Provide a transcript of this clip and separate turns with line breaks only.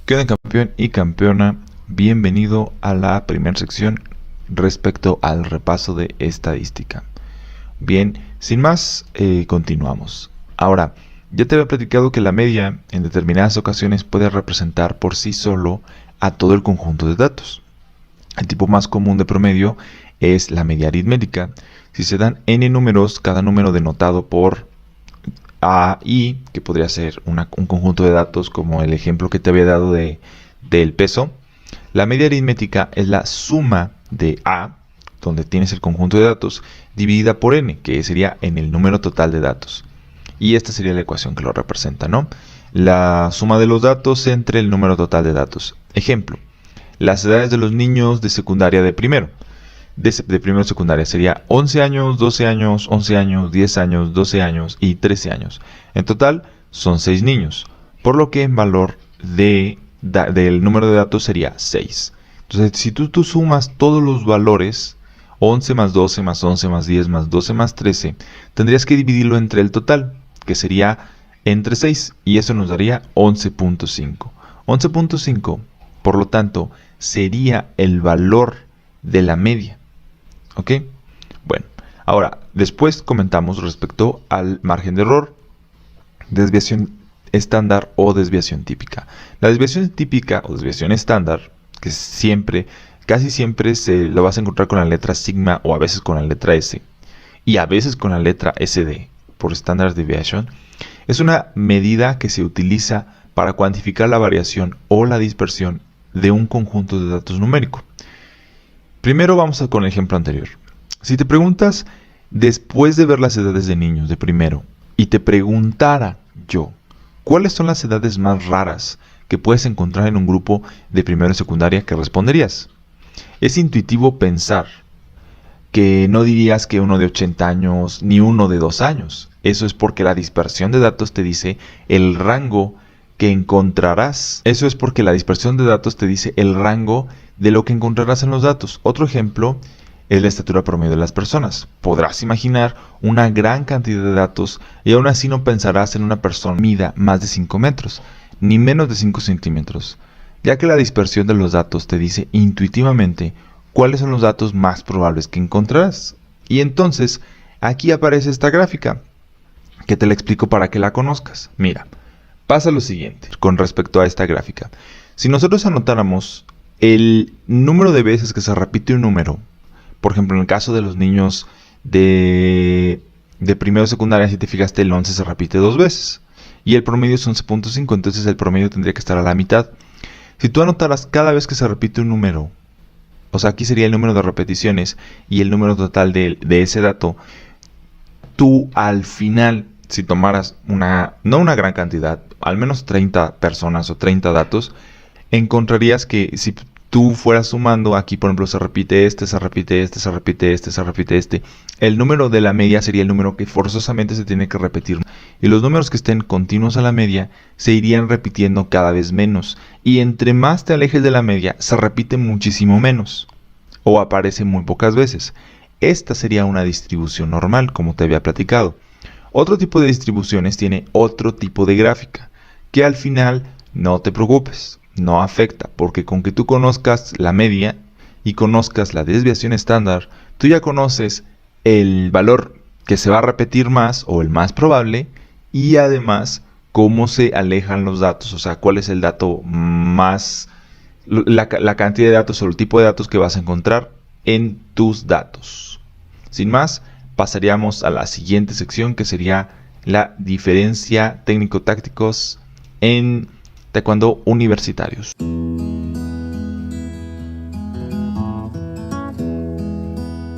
¿Qué onda, campeón y campeona? Bienvenido a la primera sección respecto al repaso de estadística. Bien, sin más, continuamos. Ahora, ya te había platicado que la media en determinadas ocasiones puede representar por sí solo a todo el conjunto de datos. El tipo más común de promedio es la media aritmética. Si se dan n números, cada número denotado por A y, que podría ser un conjunto de datos como el ejemplo que te había dado del peso, la media aritmética es la suma de A, donde tienes el conjunto de datos, dividida por n, que sería en el número total de datos. Y esta sería la ecuación que lo representa, ¿no? La suma de los datos entre el número total de datos. Ejemplo, las edades de los niños de secundaria de primero. De primero secundaria sería 11 años, 12 años, 11 años, 10 años, 12 años y 13 años. En total son 6 niños, por lo que en valor del número de datos sería 6. Entonces, si tú sumas todos los valores, 11 más 12 más 11 más 10 más 12 más 13, tendrías que dividirlo entre el total, que sería entre 6, y eso nos daría 11.5. 11.5, por lo tanto, sería el valor de la media. ¿Ok? Bueno, ahora, después comentamos respecto al margen de error, desviación estándar o desviación típica. La desviación típica o desviación estándar, que casi siempre se lo vas a encontrar con la letra sigma o a veces con la letra S y a veces con la letra SD, por Standard Deviation, es una medida que se utiliza para cuantificar la variación o la dispersión de un conjunto de datos numérico. Primero vamos con el ejemplo anterior. Si te preguntas, después de ver las edades de niños de primero, y te preguntara yo, ¿cuáles son las edades más raras que puedes encontrar en un grupo de primero y secundaria? ¿Qué responderías? Es intuitivo pensar que no dirías que uno de 80 años ni uno de 2 años. Eso es porque la dispersión de datos te dice el rango que encontrarás. Eso es porque la dispersión de datos te dice el rango de lo que encontrarás en los datos. Otro ejemplo es la estatura promedio de las personas. Podrás imaginar una gran cantidad de datos y aún así no pensarás en una persona mida más de 5 metros, ni menos de 5 centímetros, ya que la dispersión de los datos te dice intuitivamente cuáles son los datos más probables que encontrarás. Y entonces, aquí aparece esta gráfica, que te la explico para que la conozcas. Mira, pasa lo siguiente con respecto a esta gráfica. Si nosotros anotáramos el número de veces que se repite un número, por ejemplo, en el caso de los niños de primero secundaria, si te fijaste, el 11 se repite 2 veces. Y el promedio es 11.5, entonces el promedio tendría que estar a la mitad. Si tú anotaras cada vez que se repite un número, o sea, aquí sería el número de repeticiones y el número total de ese dato, tú al final, si tomaras no una gran cantidad, al menos 30 personas o 30 datos, encontrarías que si tú fueras sumando, aquí por ejemplo se repite este, se repite este, se repite este, se repite este, el número de la media sería el número que forzosamente se tiene que repetir. Y los números que estén continuos a la media se irían repitiendo cada vez menos. Y entre más te alejes de la media, se repite muchísimo menos. O aparece muy pocas veces. Esta sería una distribución normal, como te había platicado. Otro tipo de distribuciones tiene otro tipo de gráfica, que al final no te preocupes, no afecta, porque con que tú conozcas la media y conozcas la desviación estándar, tú ya conoces el valor que se va a repetir más o el más probable y además cómo se alejan los datos, o sea, cuál es el dato más, la cantidad de datos o el tipo de datos que vas a encontrar en tus datos. Sin más, pasaríamos a la siguiente sección, que sería la diferencia técnico-tácticos en taekwondo universitarios.